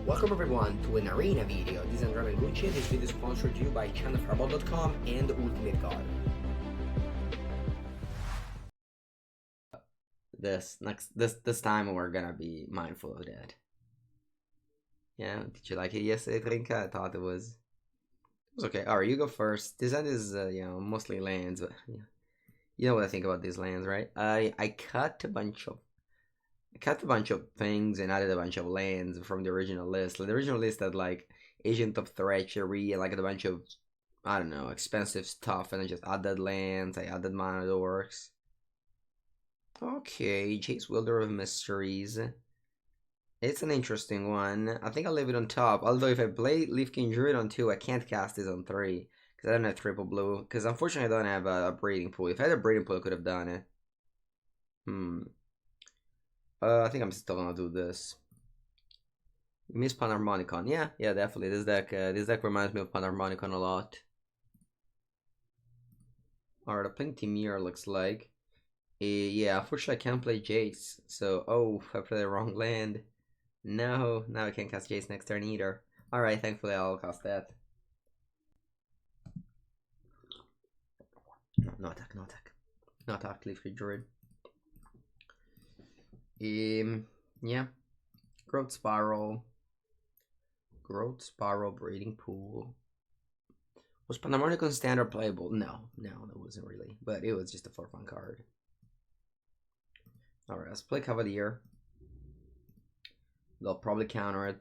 Welcome everyone to an arena video. This is Andrea Mengucci. This video is sponsored to you by channelfireball.com and Ultimate God. This time we're gonna be mindful of that. Yeah, did you like it yesterday, Trinka? I thought it was okay. Alright, you go first. This end is mostly lands, but yeah. You know what I think about these lands, right? I cut a bunch of things and added a bunch of lands from the original list. Like, the original list had like Agent of Treachery and like a bunch of, I don't know, expensive stuff, and I just added lands. I added mana dorks. Okay, Jace Wielder of Mysteries. It's an interesting one. I think I'll leave it on top. Although if I play Leaf King Druid on 2, I can't cast this on 3. Because I don't have triple blue. Because unfortunately I don't have a breeding pool. If I had a breeding pool, I could have done it. I think I'm still gonna do this. Miss Panharmonicon. Yeah, definitely. This deck reminds me of Panharmonicon a lot. Alright, I'm playing Timir, looks like. Yeah, unfortunately I can't play Jace. So, I played the wrong land. No, now I can't cast Jace next turn either. Alright, thankfully I'll cast that. No attack. No attack, Leaf King Druid. Yeah. Growth Spiral, Breeding Pool. Was Panharmonicon standard playable? No, that wasn't really. But it was just a for fun card. Alright, let's play Cavalier. They'll probably counter it.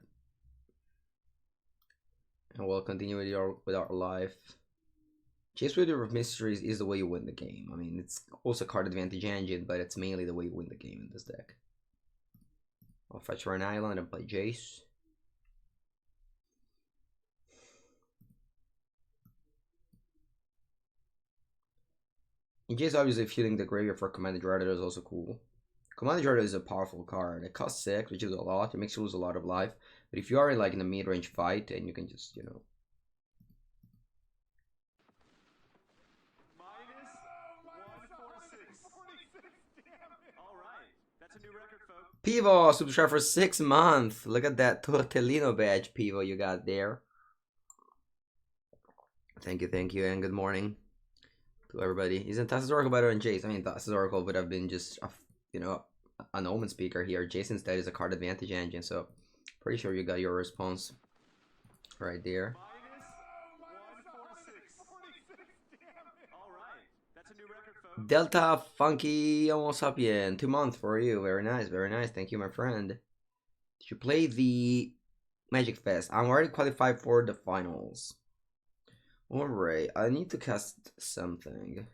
And we'll continue with our life. Jace Wielder of Mysteries is the way you win the game. I mean, it's also a card advantage engine, but it's mainly the way you win the game in this deck. I'll fetch for an island and play Jace. And Jace obviously feeling the graveyard for Commanded Rider is also cool. Commanded Rider is a powerful card. It costs 6, which is a lot. It makes you lose a lot of life. But if you are like in a mid-range fight, and you can just, Pivo, subscribe for 6 months. Look at that Tortellino badge, Pivo, you got there. Thank you, and good morning to everybody. Isn't Tassa's Oracle better than Jace? I mean, Tassa's Oracle would have been just, an Omen speaker here. Jace instead is a card advantage engine, so pretty sure you got your response right there. Delta Funky Homo Sapien, 2 months for you. Very nice. Thank you, my friend. Did you play the Magic Fest? I'm already qualified for the finals. Alright, I need to cast something.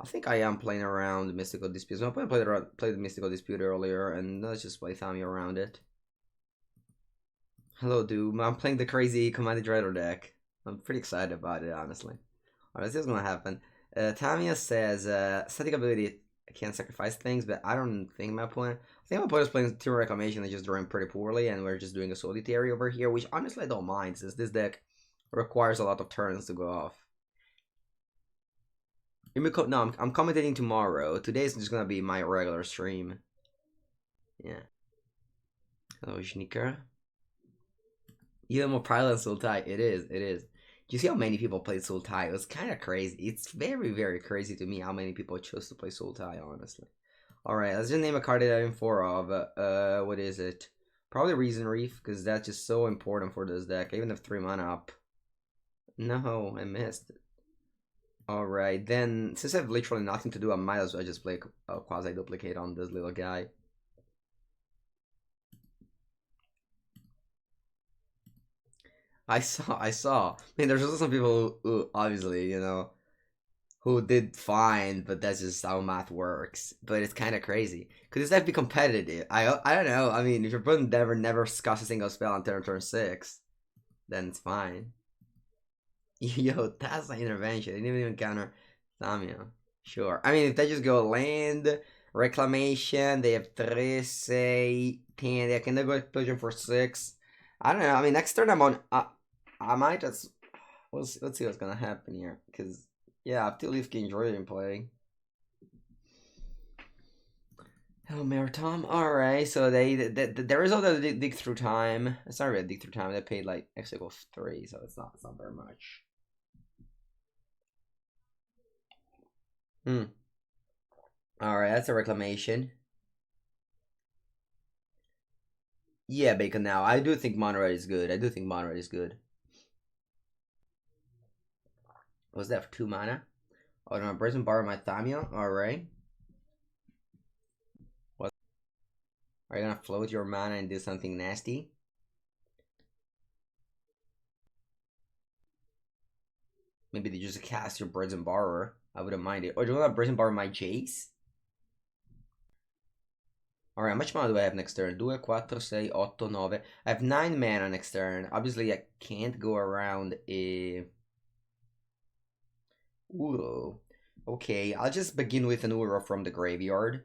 I think I am playing around Mystical Dispute. So I played the Mystical Dispute earlier, and let's just play Thami around it. Hello, Doom. I'm playing the crazy Commanded Rider deck. I'm pretty excited about it, honestly. Alright, let's see what's gonna happen. Tamia says, static ability can't sacrifice things, but I don't think my opponent... I think my opponent is playing Team Reclamation and just drawing pretty poorly, and we're just doing a Solitary over here, which honestly I don't mind, since this deck requires a lot of turns to go off. No, I'm commentating tomorrow. Today's just gonna be my regular stream. Yeah. Hello, Shnika. Even more pilot than Sultai. It is. Do you see how many people played Sultai? It was kind of crazy. It's very, very crazy to me how many people chose to play Sultai, honestly. Alright, let's just name a card that I'm in 4 of. What is it? Probably Reason Reef, because that's just so important for this deck. I even have 3 mana up. No, I missed it. Alright, then, since I have literally nothing to do, I might as well just play a Quasi-Duplicate on this little guy. I saw. I mean, there's also some people who obviously, who did fine, but that's just how math works. But it's kind of crazy. Could this deck be competitive? I don't know. I mean, if your opponent never casts a single spell on turn 6, then it's fine. Yo, that's an intervention. They didn't even counter Samia. Sure. I mean, if they just go land, reclamation, they have 3, say, 10. They can go explosion for 6. I don't know. I mean, next turn I'm on. I might just. Let's see what's gonna happen here. Because, yeah, I have 2 Leaf King Druid in play. Oh, Tom. Alright, so the result of the dig through time. It's not really a dig through time. They paid like X equals 3, so it's not very much. Alright, that's a reclamation. Yeah, Bacon now. I do think Monterey is good. What's that for 2 mana? Oh, no, Brazen Bar my Thamio. Alright. What? Are you gonna float your mana and do something nasty? Maybe they just cast your Brazen Borrower. I wouldn't mind it. Or do you want to Brazen Borrower my Jace? Alright, how much mana do I have next turn? 2, 4, 6, 8, 9. I have 9 mana next turn. Obviously, I can't go around a... Uro. Okay, I'll just begin with an Uro from the graveyard.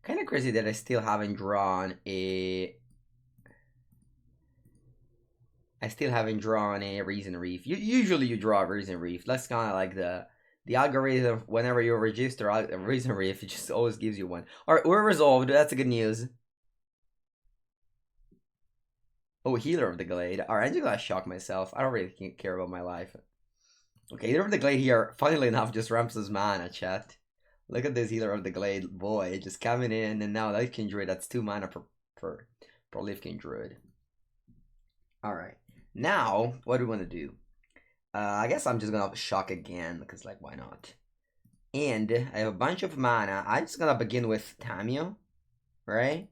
Kind of crazy that I still haven't drawn a... Reason Reef. Usually you draw a Reason Reef. That's kind of like the algorithm. Whenever you register a Reason Reef, it just always gives you one. Alright, we're resolved. That's a good news. Oh, Healer of the Glade. Alright, I'm just gonna shock myself. I don't really care about my life. Okay, Healer of the Glade here, funnily enough, just ramps his mana, chat. Look at this Healer of the Glade, boy, just coming in, and now Life King Druid, that's 2 mana per Life King Druid. Alright, now, what do we want to do? I guess I'm just gonna shock again, because, like, why not? And I have a bunch of mana. I'm just gonna begin with Tamiyo, right?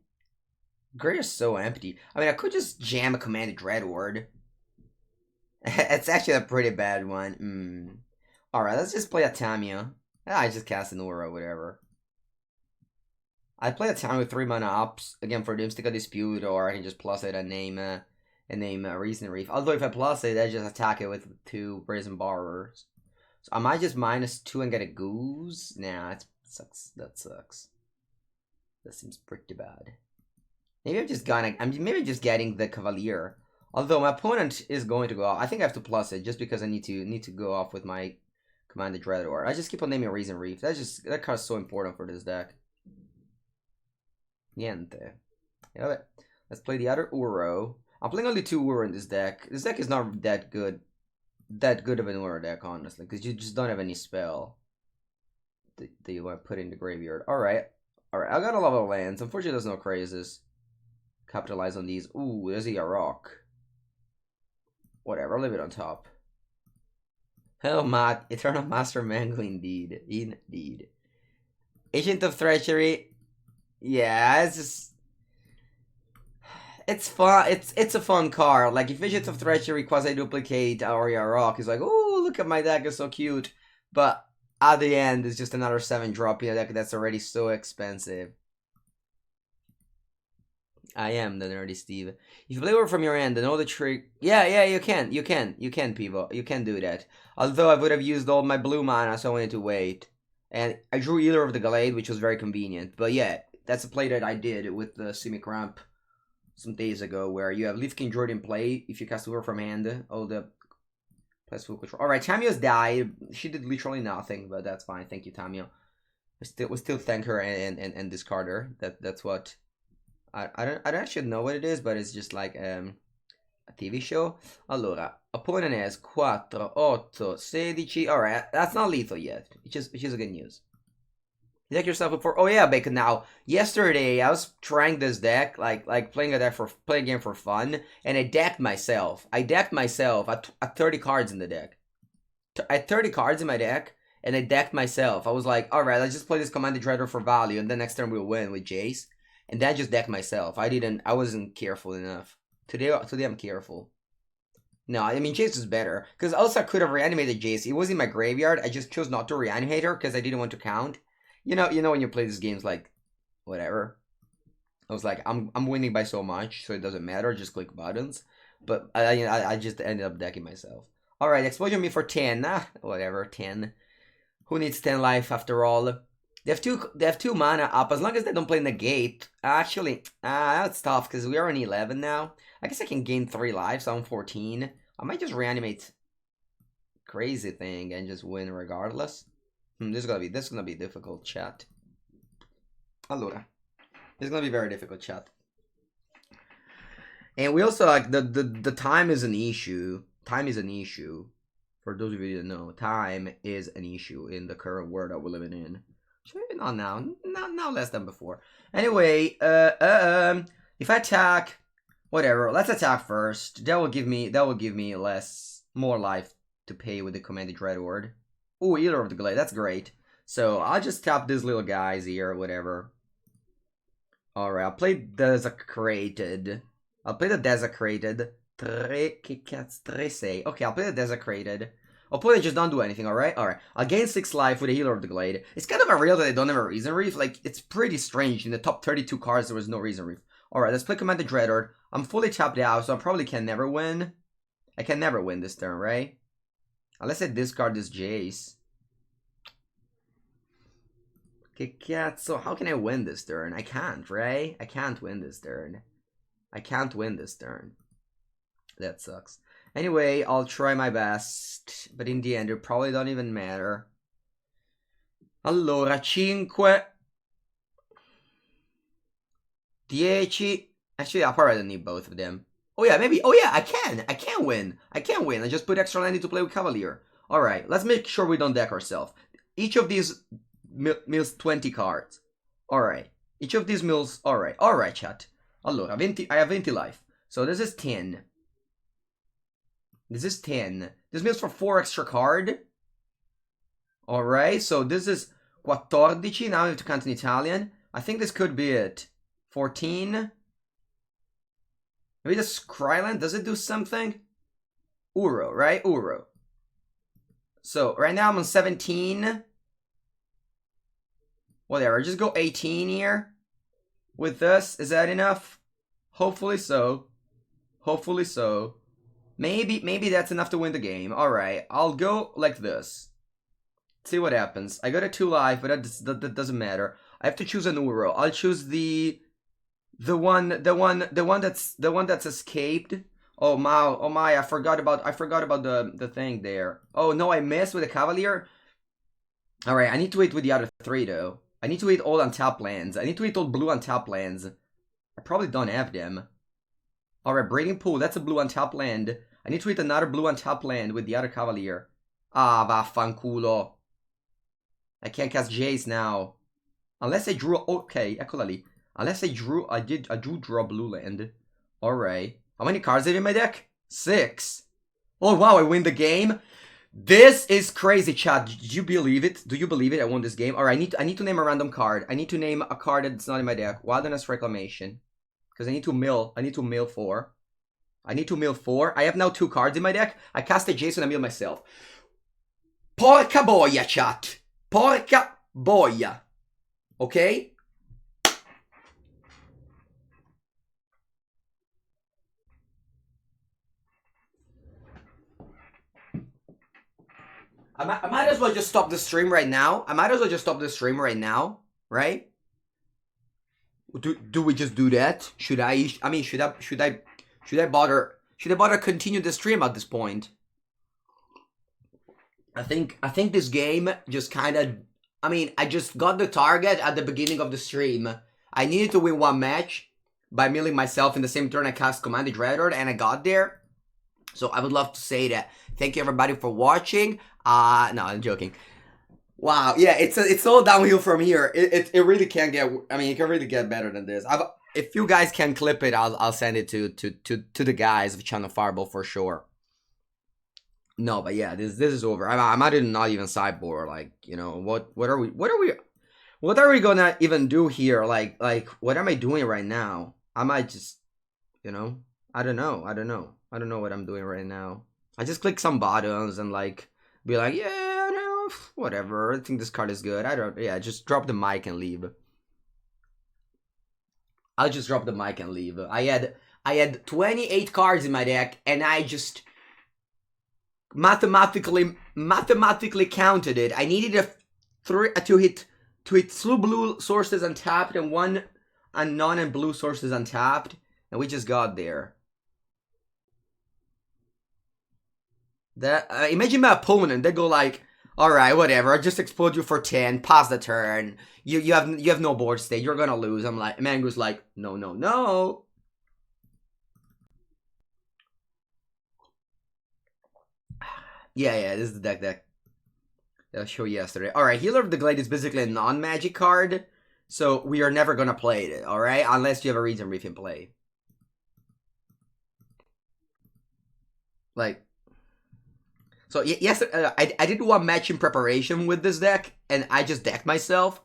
Gray is so empty. I mean, I could just jam a Commanded Dreadward. It's actually a pretty bad one. Alright, let's just play a Tamiyo. I just cast an Aura, whatever. I play a Tamiyo with 3 mana ups, again, for Doomstick Dispute, or I can just plus it and name Reason Reef. Although if I plus it, I just attack it with 2 Brazen Borrowers. So I might just -2 and get a Goose. Nah, that sucks. That seems pretty bad. Maybe I'm just getting the Cavalier. Although my opponent is going to go off. I think I have to plus it just because I need to go off with my Commanded Dreadward. I just keep on naming Reason Reef. That card's so important for this deck. Niente. Yeah, let's play the other Uro. I'm playing only 2 Uro in this deck. This deck is not that good of an Uro deck, honestly, because you just don't have any spell that you want to put in the graveyard. Alright, I got a lot of lands. Unfortunately, there's no crazes. Capitalize on these. Ooh, there's a rock. Whatever, I'll leave it on top. Hello, Matt. Eternal Master Mango, indeed. Indeed. Agent of Treachery. Yeah, it's just... It's fun. It's a fun card. Like, if Agent of Treachery quasi-duplicate Aria Rock, it's like, oh, look at my deck, it's so cute. But at the end, it's just another 7-drop in a deck that's already so expensive. I am the nerdy Steve. If you play over from your end, then all the trick... Yeah, you can, people. You can do that. Although I would have used all my blue mana, so I wanted to wait. And I drew Healer of the Glade, which was very convenient. But yeah, that's a play that I did with the Simic Ramp some days ago, where you have Leaf King Druid in play. If you cast over from hand, all the... plus full control. Alright, Tamiyo's died. She did literally nothing, but that's fine. Thank you, Tamiyo. We still thank her and discard her. That's what... I don't actually know what it is, but it's just like a TV show. Allora, opponent has 4, 8, 16. Alright, that's not lethal yet, which is good news. You deck yourself before. Oh yeah, Bacon. Now, yesterday I was trying this deck, like playing a game for fun, and I decked myself. I 30 cards in the deck. I had 30 cards in my deck, and I decked myself. I was like, alright, let's just play this Commanded Dreadward for value, and then next turn we'll win with Jace. And then I just decked myself. I wasn't careful enough. Today I'm careful. No, I mean, Jace is better. Because also I could have reanimated Jace. It was in my graveyard. I just chose not to reanimate her because I didn't want to count. You know when you play these games, like, whatever. I was like, I'm winning by so much, so it doesn't matter. Just click buttons. But I just ended up decking myself. Alright, explosion me for 10. Whatever, 10. Who needs 10 life after all? They have two mana up. As long as they don't play negate. Actually, that's tough because we are on 11 now. I guess I can gain 3 lives, so I'm 14. I might just reanimate crazy thing and just win regardless. This is gonna be difficult, chat. Allora, this is gonna be very difficult, chat. And we also like the time is an issue. Time is an issue. For those of you that know, time is an issue in the current world that we're living in. Maybe not now, now less than before. Anyway, if I attack, whatever, let's attack first. That will give me more life to pay with the commanded Dreadword. Ooh, Healer of the Glade, that's great. So I'll just tap these little guys here, whatever. Alright, I'll play Desecrated. I'll play the Desecrated. Okay, I'll play the Desecrated. I'll probably just don't do anything, alright? Alright. I'll gain 6 life with a Healer of the Glade. It's kind of unreal that I don't have a Reason Reef. Like, it's pretty strange. In the top 32 cards, there was no Reason Reef. Alright, let's play Commanded Dreadword. I'm fully tapped out, so I probably can never win. I can never win this turn, right? Unless I discard this Jace. Okay, so how can I win this turn? I can't, right? I can't win this turn. I can't win this turn. That sucks. Anyway, I'll try my best. But in the end, it probably don't even matter. Allora, 5. 10. Actually, I probably don't need both of them. Oh yeah, maybe. Oh yeah, I can. I can win. I can win. I just put extra landing to play with Cavalier. Alright, let's make sure we don't deck ourselves. Each of these mills 20 cards. Alright. Each of these mills. Alright. Alright, chat. Allora, I have 20 life. So this is 10. This is 10. This mills for 4 extra card. Alright, so this is 14. Now I have to count in Italian. I think this could be it. 14. Maybe the Skryland, does it do something? Uro, right? Uro. So, right now I'm on 17. Whatever, just go 18 here. With this, is that enough? Hopefully so. Hopefully so. Maybe that's enough to win the game. Alright, I'll go like this. See what happens. I got a 2 life, but that doesn't matter. I have to choose an Uro. I'll choose the one that's escaped. Oh my, I forgot about the thing there. Oh no, I missed with the Cavalier. Alright, I need to wait with the other 3 though. I need to wait all untap lands. I need to wait all blue untap lands. I probably don't have them. Alright, Breeding Pool, that's a blue untap land. I need to wait another blue untap land with the other Cavalier. Ah, vaffanculo. I can't cast Jace now. Unless I drew... Okay, eccola lì. Unless I drew draw blue land. Alright. How many cards are in my deck? 6. Oh wow, I win the game. This is crazy, chat. Did you believe it? Do you believe it? I won this game. Alright, I need to name a random card. I need to name a card that's not in my deck. Wilderness Reclamation. Because I need to mill 4. I need to mill 4. I have now 2 cards in my deck. I cast a Jason and I mill myself. Porca boia, chat. Porca boia. Okay? I might as well just stop the stream right now. Right? Do we just do that? Should I bother continue the stream at this point? I think this game just kind of, I just got the target at the beginning of the stream. I needed to win 1 match by milling myself in the same turn I cast Commanded Dreadword, and I got there. So I would love to say that. Thank you everybody for watching. No, I'm joking. Wow, yeah, it's all downhill from here. It really can't get. It can really get better than this. If you guys can clip it, I'll send it to the guys of Channel Fireball for sure. No, but yeah, this is over. I might not even sideboard. Like, you know, what are we gonna even do here? Like what am I doing right now? I might just, you know, I don't know what I'm doing right now. I just click some buttons and like be like, yeah, no, whatever. I think this card is good. Just drop the mic and leave. I'll just drop the mic and leave. I had 28 cards in my deck, and I just mathematically counted it. I needed to hit 2 blue sources untapped and 1 non and blue sources untapped, and we just got there. That imagine my opponent. They go like, all right, whatever. I just explode you for 10. Pass the turn. You have no board state. You're gonna lose. I'm like, Mango's like, no, no, no. Yeah. This is the deck that I'll show you yesterday. All right, Healer of the Glade is basically a non-magic card, so we are never gonna play it. All right, unless you have a reason we can play. Like, so yes, I did one match in preparation with this deck, and I just decked myself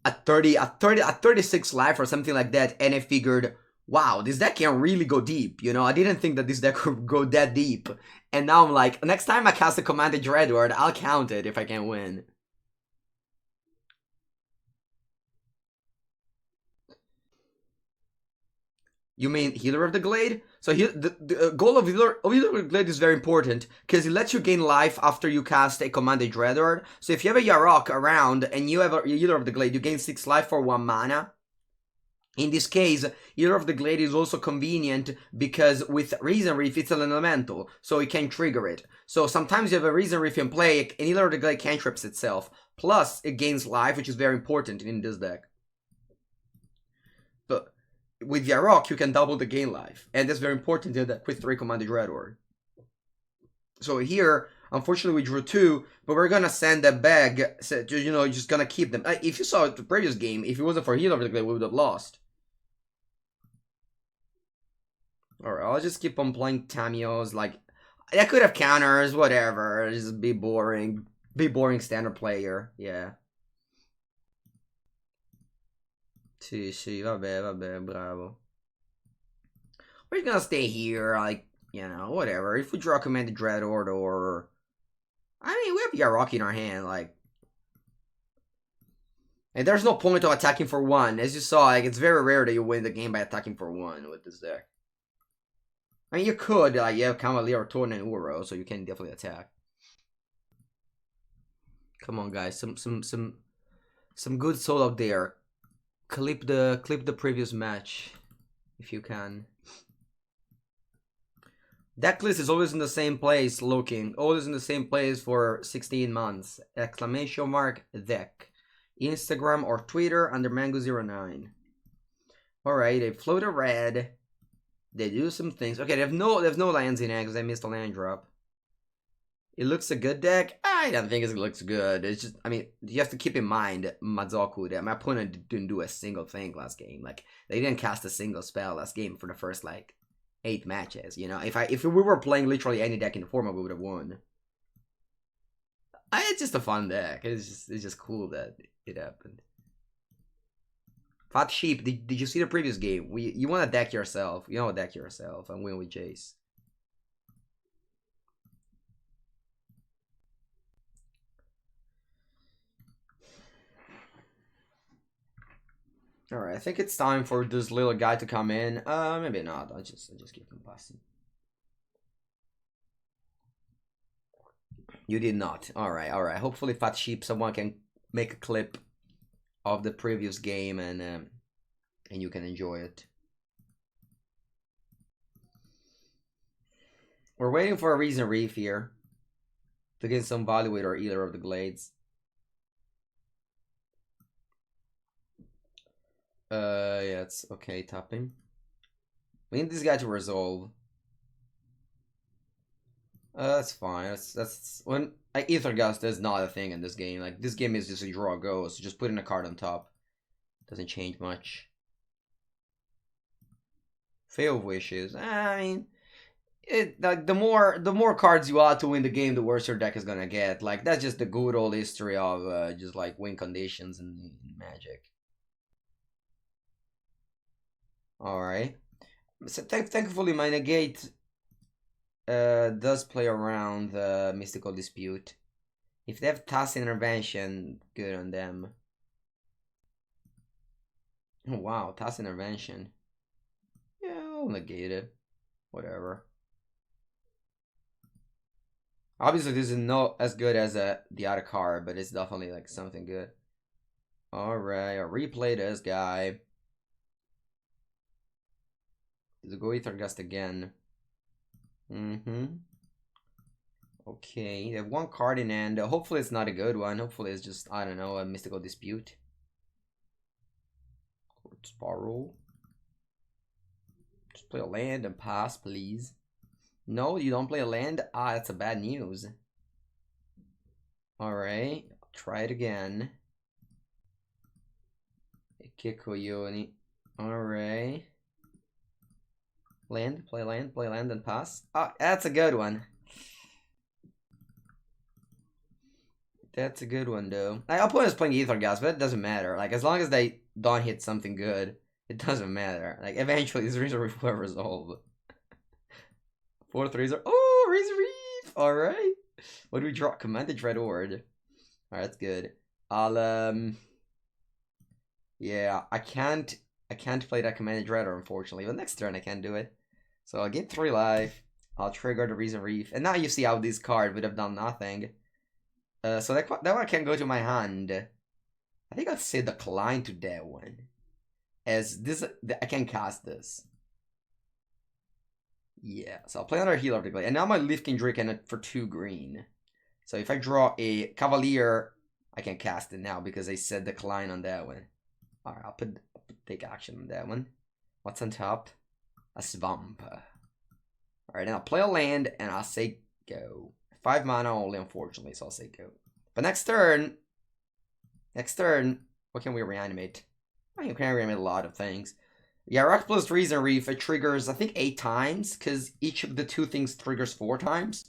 at 36 life or something like that, and I figured, wow, this deck can really go deep. You know, I didn't think that this deck could go that deep, and now I'm like, next time I cast a Commanded Dreadword, I'll count it if I can win. You mean Healer of the Glade? So the goal of Healer of the Glade is very important because it lets you gain life after you cast a Commanded Dreadword. So if you have a Yarok around and you have a Healer of the Glade, you gain 6 life for 1 mana. In this case, Healer of the Glade is also convenient because with Reason Reef it's an elemental, so it can trigger it. So sometimes you have a Reason Reef in play, and Healer of the Glade cantrips itself. Plus, it gains life, which is very important in this deck. But with Yarok, you can double the gain life, and that's very important in that with 3 Commanded Dreadword. So here, unfortunately, we drew 2, but we're gonna send that back. So, you know, just gonna keep them. If you saw the previous game, if it wasn't for Healer of the Glade, we would have lost. Alright, I'll just keep on playing Tamios. Like, I could have counters, whatever. Just be boring. Be boring standard player. Yeah. Sì, vabbè, bravo. We're gonna stay here, like, you know, whatever. If we draw Commanded Dreadword or... I mean, we have Yarok in our hand, like... And there's no point of attacking for 1. As you saw, like, it's very rare that you win the game by attacking for 1 with this deck. I mean, you could, like, you have Cavalier, Torn, and Uro, so you can definitely attack. Come on, guys, some good soul out there. Clip the previous match, if you can. Deck list is always in the same place, looking. Always in the same place for 16 months. Exclamation mark, deck. Instagram or Twitter under Mango09. Alright, they float a red. They do some things. Okay, they have no lands in it because I missed a land drop. It looks a good deck. I don't think it looks good. It's just, I mean, you have to keep in mind, Mazoku, that my opponent didn't do a single thing last game. Like, they didn't cast a single spell last game for the first, like, 8 matches. You know, if we were playing literally any deck in the format, we would have won. It's just a fun deck. It's just cool that it happened. Fat Sheep, did you see the previous game? You want to deck yourself. You want to deck yourself and win with Jace. Alright, I think it's time for this little guy to come in. Maybe not. I'll just keep him passing. You did not. Alright. Hopefully, Fat Sheep, someone can make a clip of the previous game and you can enjoy it. We're waiting for a Reason Reef here to get some value with our Healer of the Glades. Yeah, it's okay tapping. We need this guy to resolve. That's fine. That's when Ether Gust is not a thing in this game. Like, this game is just a draw go, so just putting a card on top doesn't change much. Fail of Wishes. I mean, like the more cards you add to win the game, the worse your deck is gonna get. Like, that's just the good old history of just like win conditions and Magic. All right. So thankfully, my negate does play around the Mystical Dispute. If they have Task Intervention, good on them. Oh, wow, Task Intervention. Yeah, I'll negate it. Whatever. Obviously, this is not as good as the other card, but it's definitely like something good. Alright, I'll replay this guy. Let's go Ether Gust again. Okay, they have one card in hand. Hopefully it's not a good one. Hopefully it's just, I don't know, a mystical dispute. Sparrow. Just play a land and pass, please. No, you don't play a land? Ah, that's a bad news. Alright, try it again. Ikikoyoni. Alright. Land, play land, and pass. Ah, that's a good one. That's a good one, though. Like, opponent's playing Ether Gas, but it doesn't matter. Like, as long as they don't hit something good, it doesn't matter. Like, eventually, this Razor Reef will resolve. 4-3s are. Oh, Razor Reef! Alright. What do we draw? Commanded Dreadward. Alright, that's good. I'll, yeah, I can't play that Commanded Dreader, unfortunately. But next turn, I can't do it. So I'll get 3 life. I'll trigger the Razor Reef. And now you see how this card would have done nothing. So that one can go to my hand. I think I'll say decline to that one. As this, I can cast this. Yeah, so I'll play another healer to play. And now my Leaf King Drake can for 2 green. So if I draw a Cavalier, I can cast it now because I said decline on that one. Alright, I'll take action on that one. What's on top? A Swamp. Alright, then I'll play a land and I'll say go. 5 mana only, unfortunately, so I'll say go. But next turn, what can we reanimate? I can reanimate a lot of things. Yeah, Rock plus Reason Reef, it triggers, I think, 8 times, because each of the 2 things triggers 4 times.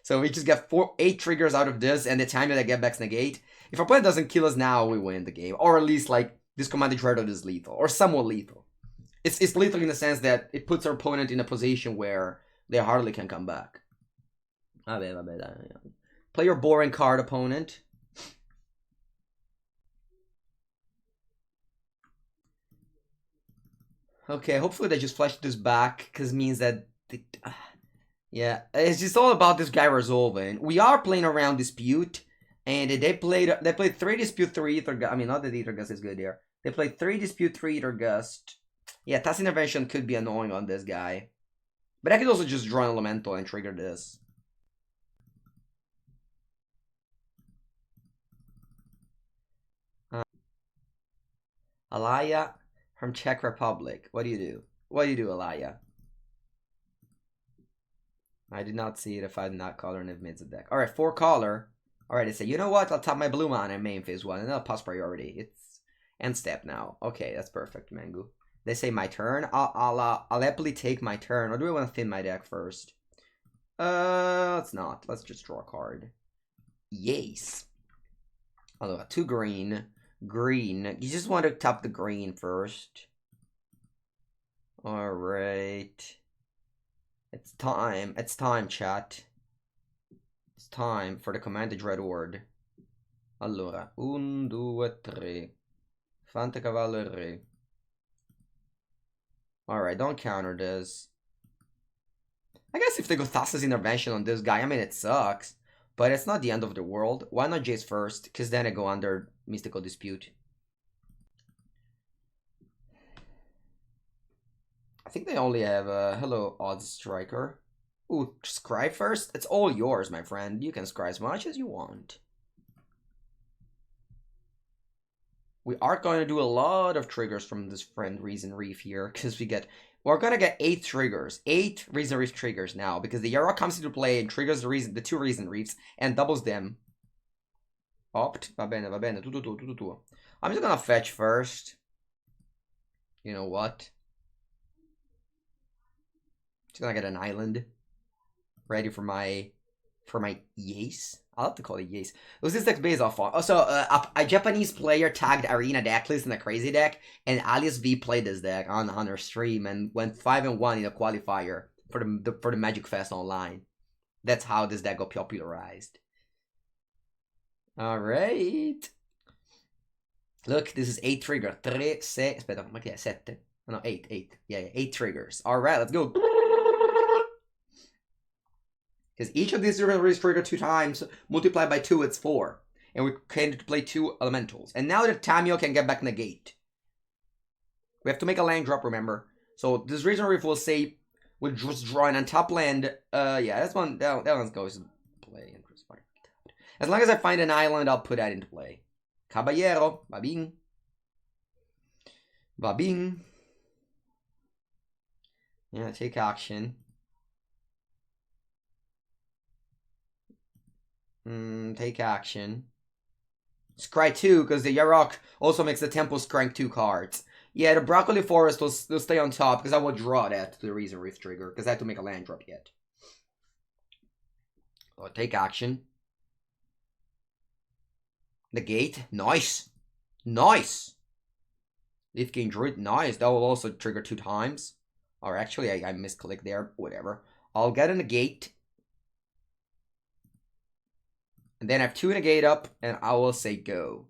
So we just get 8 triggers out of this, and the time that I get back's negate. If our opponent doesn't kill us now, we win the game. Or at least, like, this Commanded Dreadnought is lethal, or somewhat lethal. It's lethal in the sense that it puts our opponent in a position where they hardly can come back. Play your boring card, opponent. Okay, hopefully they just flash this back, because it means that... yeah, it's just all about this guy resolving. We are playing around Dispute, and they played 3 Dispute, 3 Ether Gust. I mean, not that Ether Gust is good here. They played 3 Dispute, 3 Ether Gust. Yeah, Task Intervention could be annoying on this guy. But I could also just draw an Elemental and trigger this. Alaya from Czech Republic. What do you do? What do you do, Alaya? I did not see it if I did not color and have made the deck. Alright, 4 color. Alright, I say, you know what? I'll tap my blue mana in main phase 1, and I'll pass priority. It's end step now. Okay, that's perfect, Mengu. They say my turn. I'll happily take my turn. Or do I want to thin my deck first? Let's not. Let's just draw a card. Yes. Although 2 green. Green. You just want to tap the green first. Alright. It's time. It's time, chat. It's time for the Commanded Dreadward. Allora. 1, 2, 3. Fante cavallo re. Alright, don't counter this. I guess if they go Thassa's Intervention on this guy, I mean, it sucks. But it's not the end of the world. Why not Jace first? Because then I go under Mystical Dispute. I think they only have hello, Odds Striker. Ooh, scry first? It's all yours, my friend. You can scry as much as you want. We are going to do a lot of triggers from this friend Reason Reef here, because we're going to get 8 triggers. 8 Reason Reef triggers now, because the Yarok comes into play and triggers the 2 Reason Reefs, and doubles them. Opt. Va bene, va bene. Tu. I'm just going to fetch first. You know what? Just going to get an island. Ready for my Yace. I'll have to call it Yace. It was this deck's based off on. Also, a Japanese player tagged Arena Decklist in a crazy deck, and Alias V played this deck on her stream and went 5-1 in a qualifier for the Magic Fest online. That's how this deck got popularized. Alright. Look, this is 8 trigger. 3, 6. Aspetta, ma che è? 7? No, 8. Yeah, 8 triggers. Alright, let's go. Because each of these are going to trigger 2 times, multiplied by 2, it's 4. And we can play 2 elementals. And now that Tamio can get back negate. We have to make a land drop, remember. So this Reason Reef will say, we'll just draw an untap land. Yeah, that one goes play. As long as I find an island, I'll put that into play. Caballero, babing. Babing. Yeah, take action. Take action. Scry 2, because the Yarok also makes the tempo scrank 2 cards. Yeah, the Broccoli Forest will stay on top, because I will draw that to the Reason Reef trigger, because I have to make a land drop yet. Oh, take action. Negate. Nice. Nice. Leaf Gain Druid. Nice. That will also trigger 2 times. Or actually, I misclicked there. Whatever. I'll get a negate. And then I have 2 negate up, and I will say go.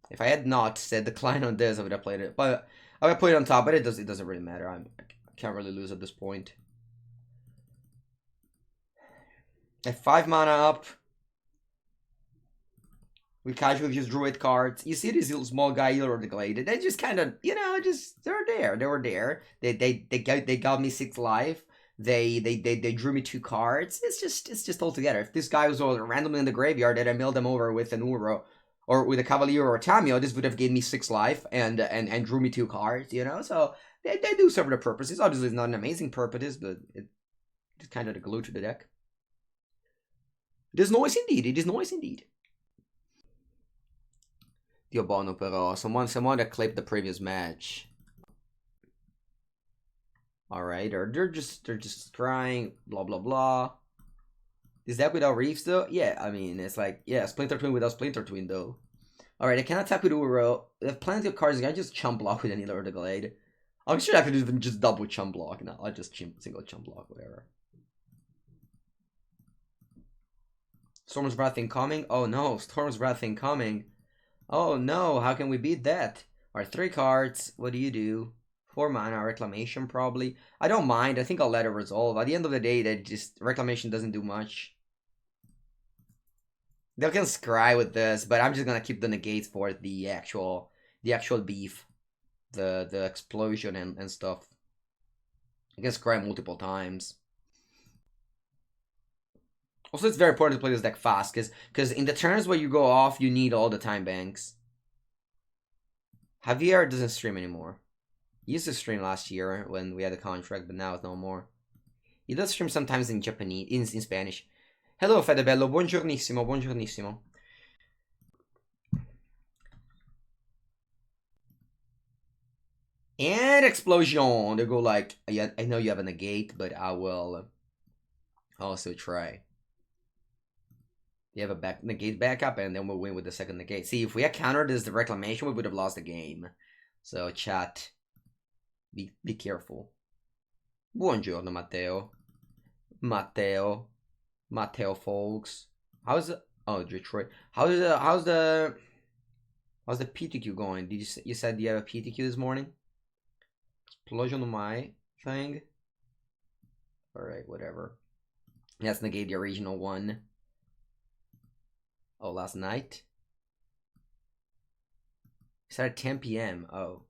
If I had not said decline on this, I would have played it. But I would put it on top, but it doesn't really matter. I can't really lose at this point. I have 5 mana up. We casually just Druid cards. You see this little small guy here or the Glade. They just kind of, they're there. They were there. They got me 6 life. They drew me 2 cards. It's just all together. If this guy was all randomly in the graveyard and I milled them over with an Uro or with a Cavalier or a Tamio, this would have given me 6 life and drew me 2 cards, So they do serve their purposes. Obviously, it's not an amazing purpose, but it's kind of the glue to the deck. It is noise indeed. It is noise indeed. Dio buono però. Someone that clipped the previous match. Alright, or they're just crying, blah blah blah. Is that without Reefs though? Yeah, I mean it's like, yeah, Splinter Twin without Splinter Twin though. Alright, I can attack with Uro. They have plenty of cards. I just chump block with any Lord of the Glade. I'm sure I could even just double chump block. No, I'll just single chump block, whatever. Storm's Wrath incoming? Oh no, Storm's Wrath incoming. Oh no, how can we beat that? Alright, 3 cards. What do you do? 4 mana, Reclamation probably. I don't mind. I think I'll let it resolve. At the end of the day, Reclamation doesn't do much. They can scry with this, but I'm just gonna keep the negates for the actual beef. The explosion and stuff. I can scry multiple times. Also, it's very important to play this deck fast, because in the turns where you go off, you need all the time banks. Javier doesn't stream anymore. He used to stream last year when we had a contract, but now it's no more. He does stream sometimes in Japanese, in Spanish. Hello, Fedebello. Buongiornissimo, buongiornissimo. And explosion. They go like, yeah, I know you have a negate, but I will also try. You have a negate backup, and then we'll win with the second negate. See, if we had countered this the reclamation, we would have lost the game. So, chat, be careful. Buongiorno, Matteo. Matteo, folks. How's the... Oh, Detroit. How's the PTQ going? You said you have a PTQ this morning? Explosion on my thing. Alright, whatever. Let's negate the original one. Oh, last night? It's at 10 p.m. Oh.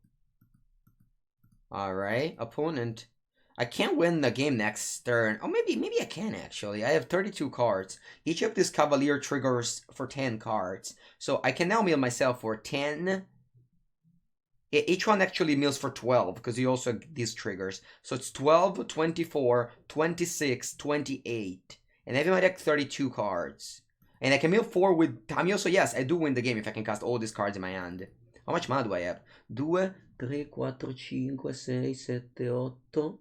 Alright, opponent. I can't win the game next turn. Oh, maybe I can actually. I have 32 cards. Each of these Cavalier triggers for 10 cards. So I can now mill myself for 10. Each one actually mills for 12 because you also have these triggers. So it's 12, 24, 26, 28. And I have in my deck 32 cards. And I can mill 4 with Tamio. So yes, I do win the game if I can cast all these cards in my hand. How much mana do I have? 2, 3, 4, 5, 6, 7, 8, 12.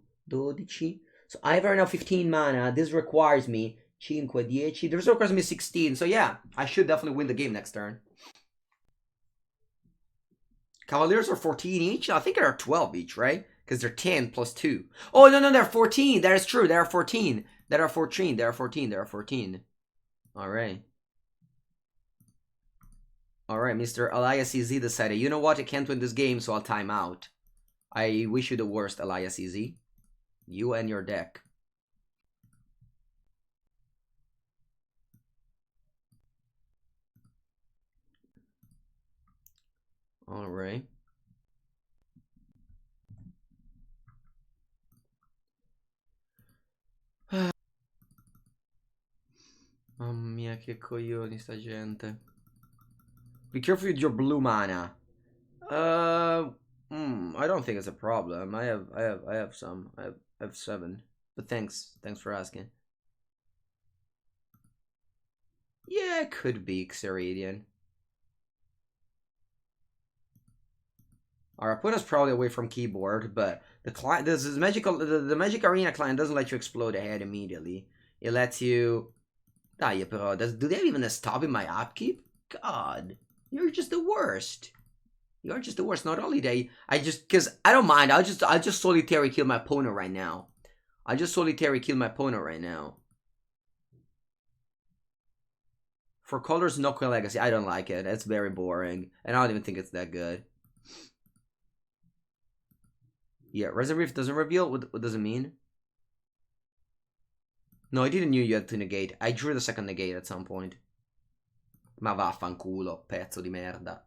So I have right now 15 mana. This requires me 5, 10. This requires me 16. So yeah, I should definitely win the game next turn. Cavaliers are 14 each? I think there are 12 each, right? Because they're 10 plus 2. Oh, no, they're 14. That is true. There are 14. There are 14. There are 14. There are 14. Alright. Alright, Mr. Elias EZ decided, you know what? I can't win this game, so I'll time out. I wish you the worst, Elias EZ. You and your deck. Alright. che coglioni sta gente. Be careful with your blue mana. I don't think it's a problem. I have some. I have 7. But thanks for asking. Yeah, it could be Xeradian. Our opponent's probably away from keyboard, but the client, this is magical. The Magic Arena client doesn't let you explode ahead immediately. It lets you. Dai, però, do they have even a stop in my upkeep? God, you're just the worst. You're just the worst. Not only that, because I don't mind. I'll just solitary kill my opponent right now. I just solitary kill my opponent right now. For colors, no Queen Legacy. I don't like it. It's very boring, and I don't even think it's that good. Yeah, Resin Reef doesn't reveal. What does it mean? No, I didn't know you had to negate. I drew the second negate at some point. Ma vaffanculo, pezzo di merda.